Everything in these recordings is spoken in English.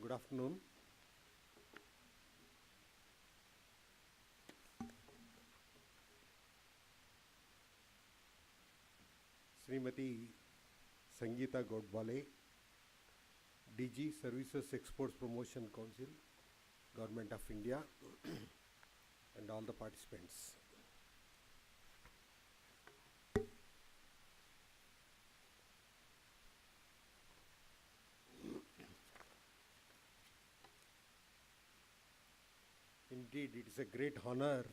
Good afternoon. Srimati Sangeeta Godbole, DG Services Exports Promotion Council, Government of India, and all the participants. Indeed, it is a great honor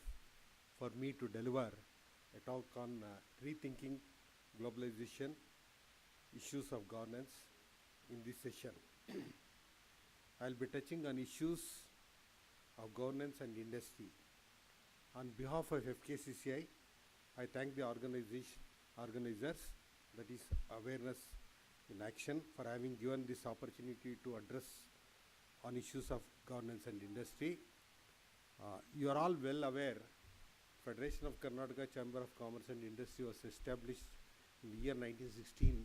for me to deliver a talk on rethinking globalization, issues of governance in this session. I'll be touching on issues of governance and industry. On behalf of FKCCI, I thank the organizers, that is Awareness in Action, for having given this opportunity to address on issues of governance and industry. You are all well aware, Federation of Karnataka Chamber of Commerce and Industry was established in the year 1916,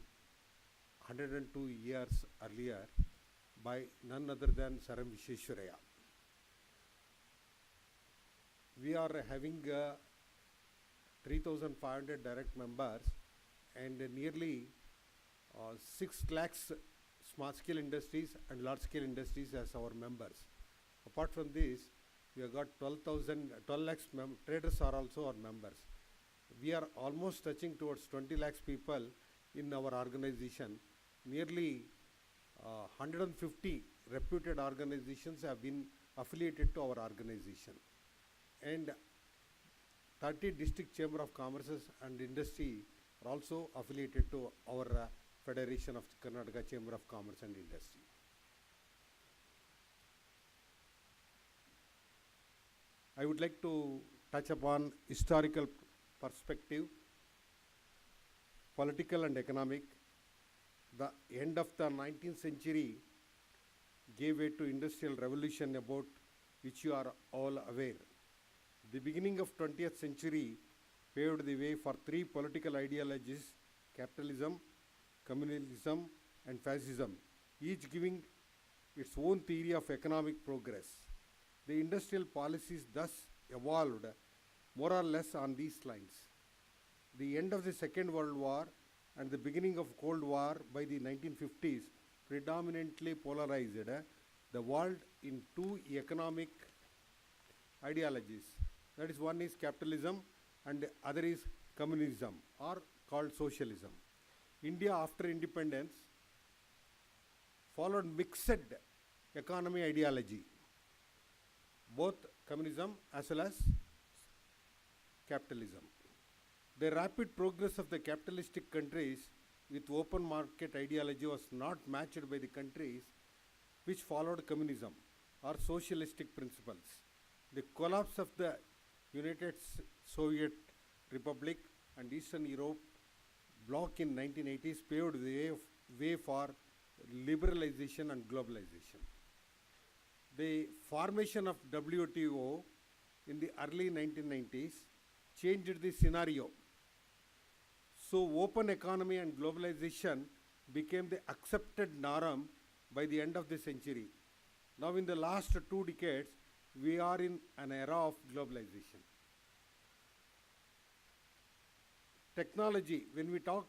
102 years earlier, by none other than Sir M. Visvesvaraya. We are having 3,500 direct members and nearly 6 lakhs small-scale industries and large-scale industries as our members. Apart from this, we have got 12 lakhs traders are also our members. We are almost touching towards 20 lakhs people in our organization. Nearly 150 reputed organizations have been affiliated to our organization. And 30 district chamber of commerces and industry are also affiliated to our Federation of Karnataka Chamber of Commerce and Industry. I would like to touch upon historical perspective, political and economic. The end of the 19th century gave way to industrial revolution, about which you are all aware. The beginning of 20th century paved the way for 3 political ideologies: capitalism, communalism, and fascism, each giving its own theory of economic progress. The industrial policies thus evolved more or less on these lines. The end of the Second World War and the beginning of Cold War by the 1950s predominantly polarized the world in 2 economic ideologies. That is, one is capitalism and the other is communism, or called socialism. India, after independence, followed mixed economy ideology, both communism as well as capitalism. The rapid progress of the capitalistic countries with open market ideology was not matched by the countries which followed communism or socialistic principles. The collapse of the United Soviet Republic and Eastern Europe bloc in 1980s paved the way for liberalization and globalization. The formation of WTO in the early 1990s changed the scenario. So open economy and globalization became the accepted norm by the end of the century. Now in the last 2 decades, we are in an era of globalization. Technology, when we talk,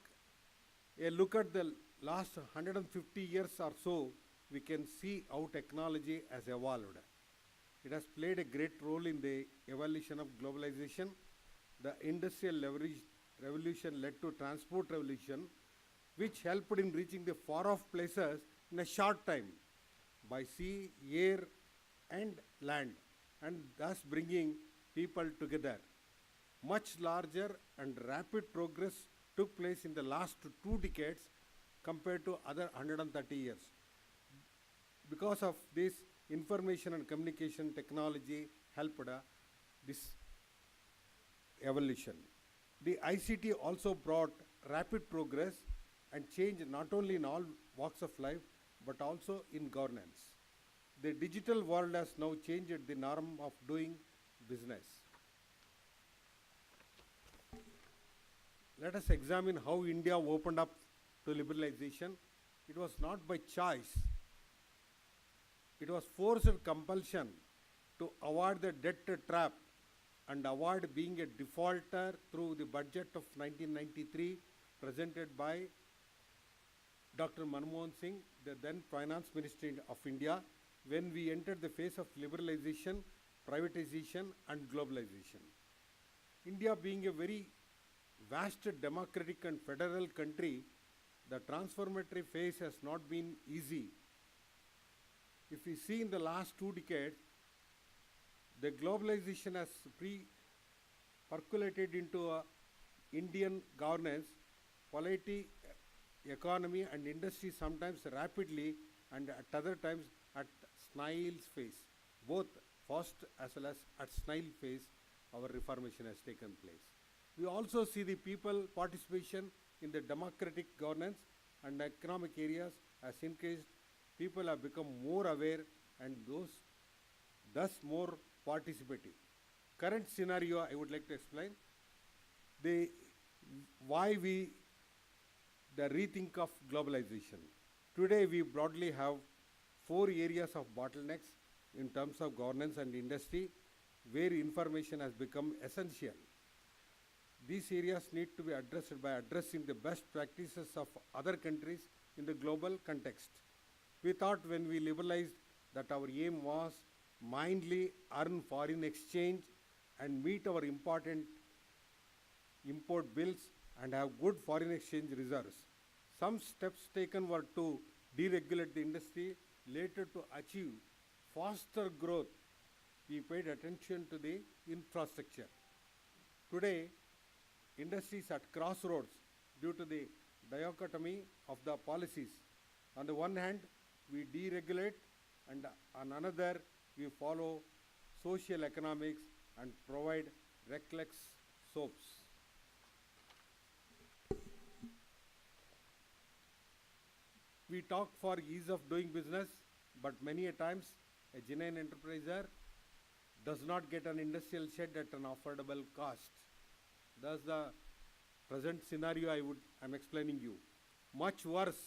a look at the last 150 years or so, we can see how technology has evolved. It has played a great role in the evolution of globalization. The industrial revolution led to transport revolution, which helped in reaching the far-off places in a short time by sea, air, and land, and thus bringing people together. Much larger and rapid progress took place in the last 2 decades compared to other 130 years. Because of this, information and communication technology helped this evolution. The ICT also brought rapid progress and change not only in all walks of life, but also in governance. The digital world has now changed the norm of doing business. Let us examine how India opened up to liberalization. It was not by choice. It was forced compulsion to avoid the debt trap and avoid being a defaulter through the budget of 1993 presented by Dr. Manmohan Singh, the then Finance Minister of India, when we entered the phase of liberalization, privatization, and globalization. India being a very vast democratic and federal country, the transformatory phase has not been easy. If we see in the last 2 decades, the globalization has percolated into a Indian governance, polity, economy and industry sometimes rapidly and at other times at snail's pace. Both fast as well as at snail pace, our reformation has taken place. We also see the people participation in the democratic governance and economic areas has increased. People have become more aware and thus more participative. Current scenario I would like to explain. The rethink of globalization. Today we broadly have 4 areas of bottlenecks in terms of governance and industry where information has become essential. These areas need to be addressed by addressing the best practices of other countries in the global context. We thought when we liberalized that our aim was mindly earn foreign exchange and meet our important import bills and have good foreign exchange reserves. Some steps taken were to deregulate the industry, later to achieve faster growth. We paid attention to the infrastructure. Today, industry is at crossroads due to the dichotomy of the policies. On the one hand, we deregulate and on another, we follow social economics and provide reckless soaps. We talk for ease of doing business, but many a times a genuine enterpriser does not get an industrial shed at an affordable cost. Thus the present scenario I'm explaining you. Much worse,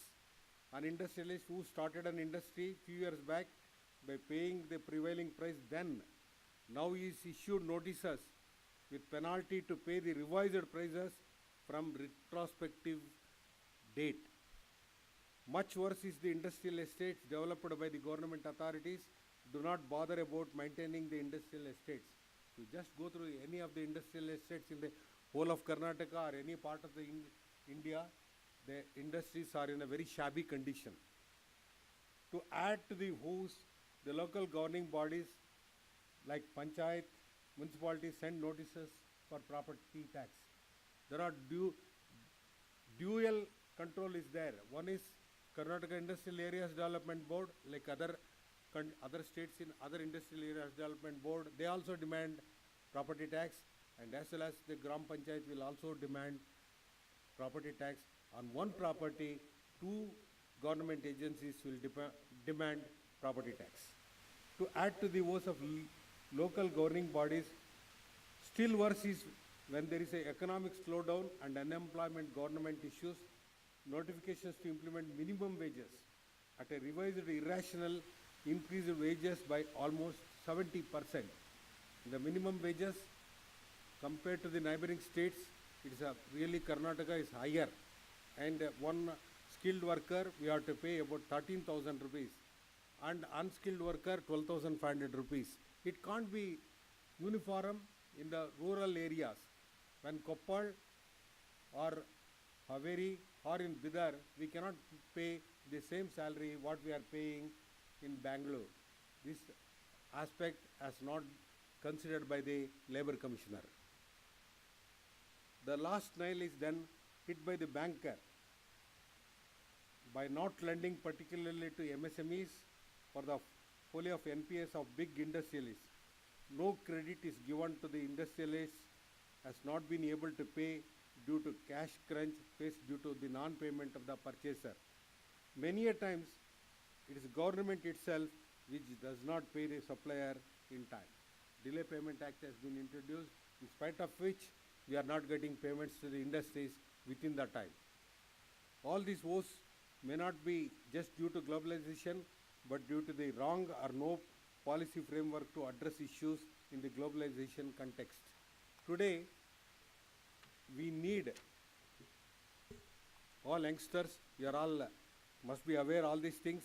an industrialist who started an industry few years back by paying the prevailing price then, now he is issued notices with penalty to pay the revised prices from retrospective date. Much worse is the industrial estates developed by the government authorities do not bother about maintaining the industrial estates. You just go through any of the industrial estates in the whole of Karnataka or any part of the India, the industries are in a very shabby condition. To add to the woes, the local governing bodies like Panchayat, municipalities send notices for property tax. There are dual control is there. One is Karnataka Industrial Areas Development Board, like other states in other industrial areas development board, they also demand property tax, and as well as the Gram Panchayat will also demand property tax. On one property, 2 government agencies will demand property tax. To add to the woes of local governing bodies, still worse is when there is an economic slowdown and unemployment government issues notifications to implement minimum wages at a revised irrational increased wages by almost 70%. The minimum wages compared to the neighboring states, it is really Karnataka is higher. And one skilled worker, we have to pay about 13,000 rupees. And unskilled worker, 12,500 rupees. It can't be uniform in the rural areas. When Koppal or Haveri or in Bidar, we cannot pay the same salary what we are paying in Bangalore. This aspect is not considered by the Labour Commissioner. The last nail is then hit by the banker by not lending particularly to MSMEs for the folio of NPS of big industrialists. No credit is given to the industrialists has not been able to pay due to cash crunch faced due to the non-payment of the purchaser. Many a times, it is government itself which does not pay the supplier in time. Delay Payment Act has been introduced, in spite of which we are not getting payments to the industries within the time. All these woes may not be just due to globalization, but due to the wrong or no policy framework to address issues in the globalization context. Today, we need all youngsters, you are all must be aware all these things,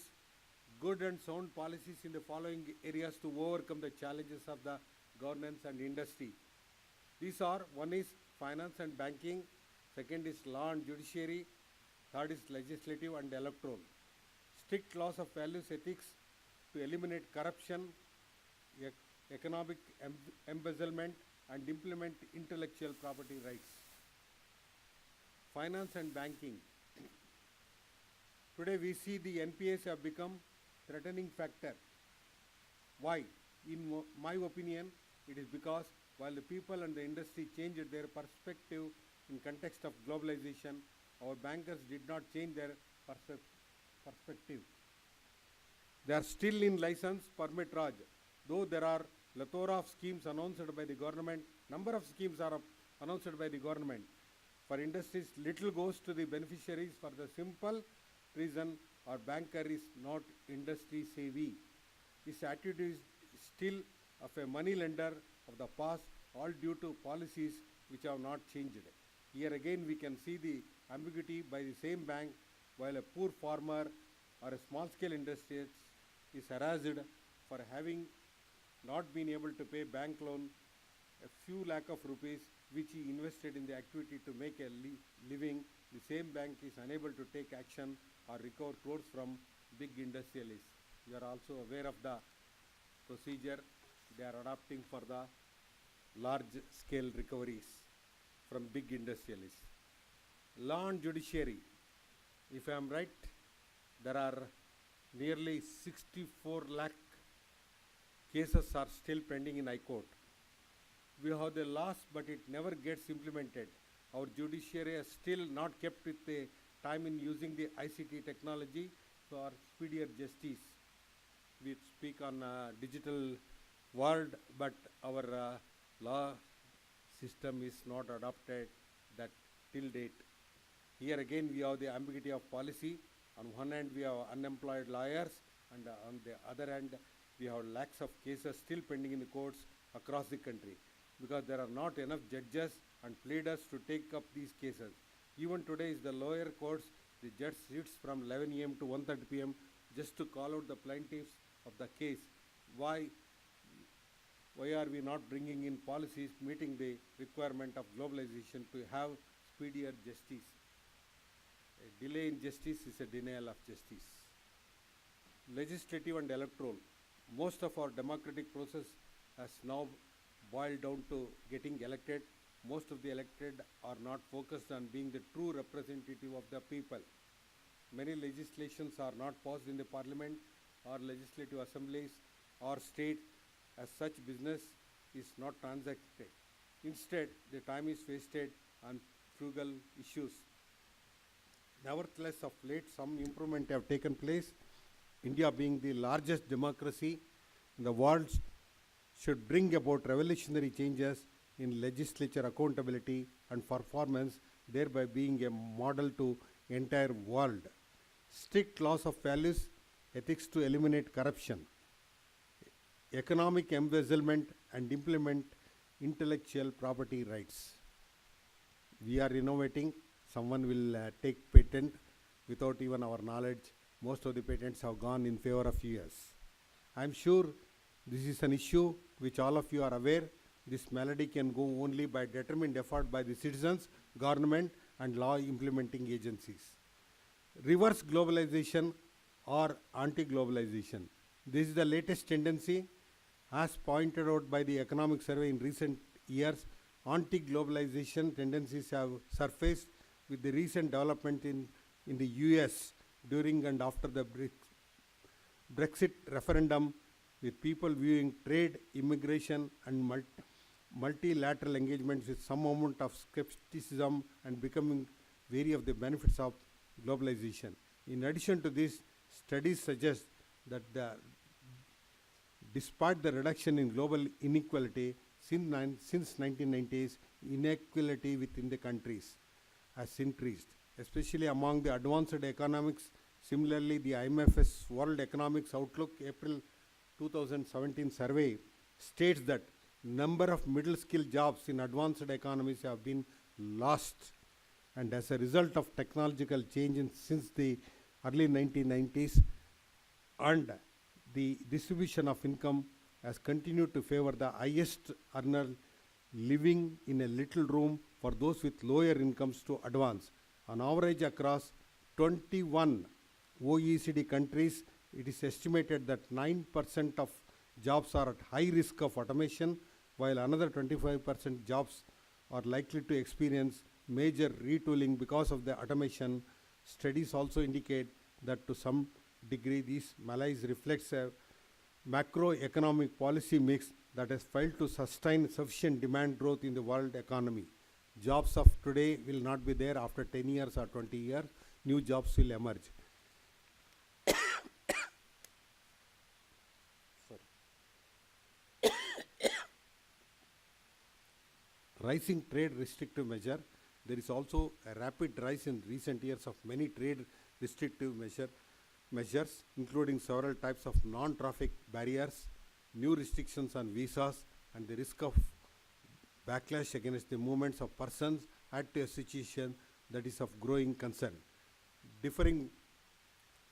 good and sound policies in the following areas to overcome the challenges of the governance and industry. These are, one is finance and banking, second is law and judiciary, third is legislative and electoral. Strict laws of values ethics to eliminate corruption, economic embezzlement, and implement intellectual property rights. Finance and banking. Today we see the NPAs have become threatening factor. Why? In my opinion, it is because while the people and the industry changed their perspective in context of globalization, our bankers did not change their perspective. They are still in license permit Raj. Though there are plethora of schemes announced by the government, number of schemes are announced by the government. For industries, little goes to the beneficiaries for the simple reason our banker is not industry savvy. His attitude is still of a money lender of the past, all due to policies which have not changed. Here again we can see the ambiguity by the same bank, while a poor farmer or a small scale industry is harassed for having not been able to pay bank loan a few lakh of rupees which he invested in the activity to make a living. The same bank is unable to take action or recover crores from big industrialists. You are also aware of the procedure they are adopting for the large scale recoveries from big industrialists. Law and judiciary. If I am right, there are nearly 64 lakh cases are still pending in High Court. We have the laws, but it never gets implemented. Our judiciary has still not kept with the time in using the ICT technology for speedier justice. We speak on digital world, but our law system is not adopted that till date. Here again we have the ambiguity of policy. On one hand we have unemployed lawyers, and on the other hand we have lakhs of cases still pending in the courts across the country, because there are not enough judges and pleaders to take up these cases. Even today is the lower courts, the judge sits from 11 a.m. to 1:30 p.m. just to call out the plaintiffs of the case. Why are we not bringing in policies meeting the requirement of globalization to have speedier justice? A delay in justice is a denial of justice. Legislative and electoral. Most of our democratic process has now boiled down to getting elected. Most of the elected are not focused on being the true representative of the people. Many legislations are not passed in the parliament or legislative assemblies or state. As such, business is not transacted. Instead, the time is wasted on frugal issues. Nevertheless, of late, some improvement have taken place. India being the largest democracy in the world should bring about revolutionary changes in legislature accountability and performance, thereby being a model to entire world. Strict laws of values, ethics to eliminate corruption, economic embezzlement, and implement intellectual property rights. We are innovating. Someone will take patent without even our knowledge. Most of the patents have gone in favor of US. I am sure this is an issue which all of you are aware. This malady can go only by determined effort by the citizens, government, and law implementing agencies. Reverse globalization or anti-globalization. This is the latest tendency. As pointed out by the economic survey in recent years, anti-globalization tendencies have surfaced with the recent development in the US during and after the Brexit referendum, with people viewing trade, immigration, and multilateral engagements with some amount of skepticism and becoming wary of the benefits of globalization. In addition to this, studies suggest that despite the reduction in global inequality since 1990s, inequality within the countries has increased, especially among the advanced economics Similarly, the IMF's World Economics Outlook April 2017 survey states that number of middle skill jobs in advanced economies have been lost, and as a result of technological change since the early 1990s, and the distribution of income has continued to favor the highest earner living in a little room for those with lower incomes to advance. On average, across 21 OECD countries, it is estimated that 9% of jobs are at high risk of automation, while another 25% jobs are likely to experience major retooling because of the automation. Studies also indicate that to some degree this malaise reflects a macroeconomic policy mix that has failed to sustain sufficient demand growth in the world economy. Jobs of today will not be there after 10 years or 20 years. New jobs will emerge. Rising trade restrictive measure. There is also a rapid rise in recent years of many trade restrictive measures, including several types of non-traffic barriers, new restrictions on visas, and the risk of backlash against the movements of persons add to a situation that is of growing concern. Differing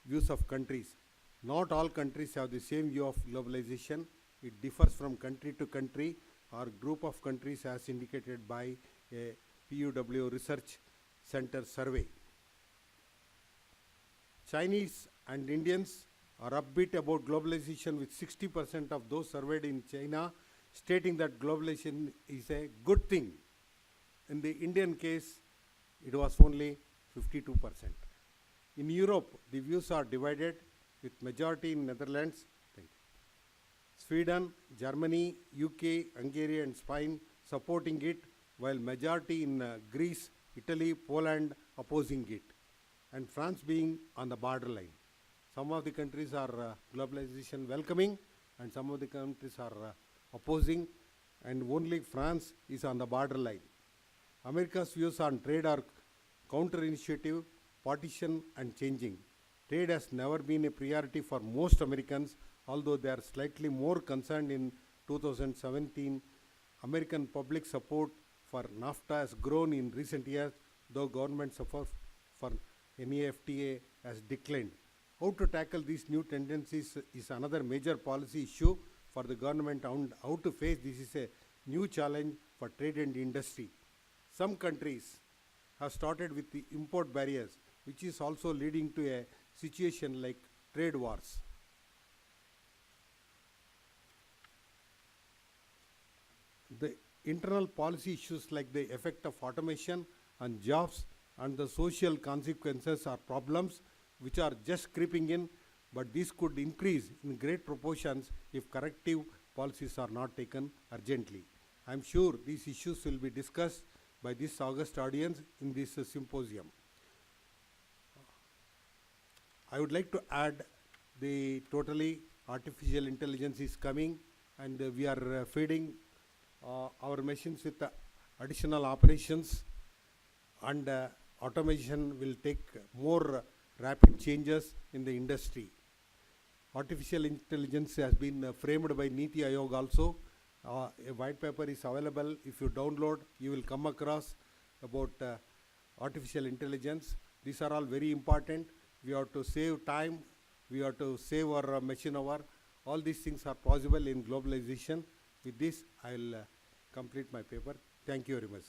views of countries. Not all countries have the same view of globalization. It differs from country to country or group of countries as indicated by a PUW Research Center survey. Chinese and Indians are upbeat about globalization, with 60% of those surveyed in China stating that globalization is a good thing. In the Indian case, it was only 52%. In Europe, the views are divided, with majority in Netherlands, Sweden, Germany, UK, Hungary and Spain supporting it, while majority in Greece, Italy, Poland opposing it, and France being on the borderline. Some of the countries are globalization welcoming and some of the countries are opposing, and only France is on the borderline. America's views on trade are counter-initiative, partition and changing. Trade has never been a priority for most Americans, although they are slightly more concerned in 2017. American public support for NAFTA has grown in recent years, though government support for NAFTA has declined. How to tackle these new tendencies is another major policy issue for the government, and how to face this is a new challenge for trade and industry. Some countries have started with the import barriers, which is also leading to a situation like trade wars. The internal policy issues like the effect of automation on jobs and the social consequences are problems which are just creeping in, but this could increase in great proportions if corrective policies are not taken urgently. I am sure these issues will be discussed by this august audience in this symposium. I would like to add the totally artificial intelligence is coming, and we are feeding our machines with additional operations, and automation will take more rapid changes in the industry. Artificial intelligence has been framed by Niti Aayog also. A white paper is available. If you download, you will come across about artificial intelligence. These are all very important. We have to save time. We have to save our machine hour. All these things are possible in globalization. With this, I will complete my paper. Thank you very much.